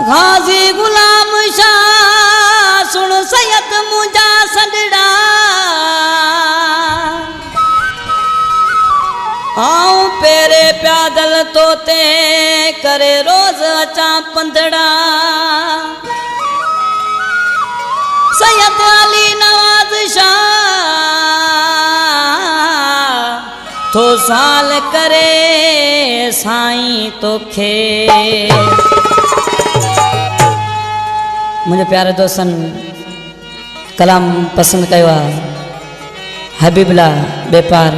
गाजी गुलाम शाह सुन सैयद मुंजा सडड़ा आऊं पेरे प्यादल तोते करे रोज अचा पंदड़ा सैयद अली नवाज शाह तो साल करे साईं तोखे मुझे प्यारे दोस्तन कलाम पसंद कयो हबीबला बेपार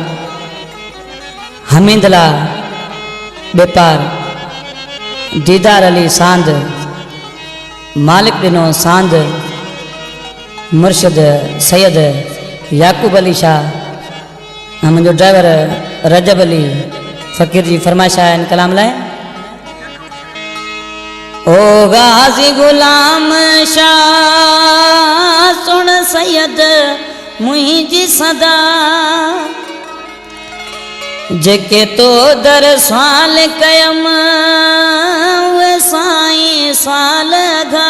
हमीदला बेपार दीदार अली सांद मालिक दिनो सांद मुर्शिद सैयद याकूब अली शाह मुझे ड्राइवर रजब अली फ़कीर जी फरमाइश है इन कलाम लाए ओ गाजी गुलाम शाह सुन सैयद मुंहिंजी सदा जेके तो दर सवाल कयम उहे साईं साल घा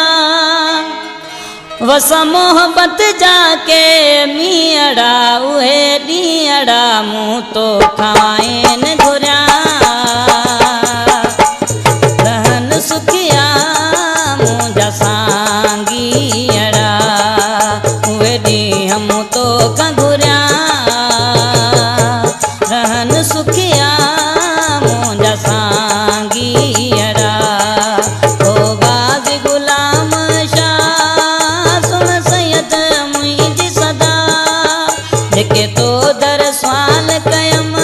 वस मोहब्बत जाके मीअड़ा उहे ॾींहड़ा मूं तो खाइन घुरिया रहन सुखिया मुंहिंजा सांगीअड़ा उहे ॾींहं मूं तो खां घुरिया रहन सुखिया मुंहिंजा सांगीअड़ा ओ गाज़ी गुलाम शाह सुन सैयद मुंहिंजी सदा जेके तो दर सवाल कयम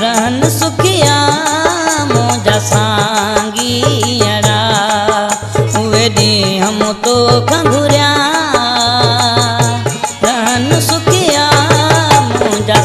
रहन सुखिया मुंहिंजा सांगीअड़ा उहे ॾींहं मूं तो घुरिया रहन सुखिया मुंहिंजा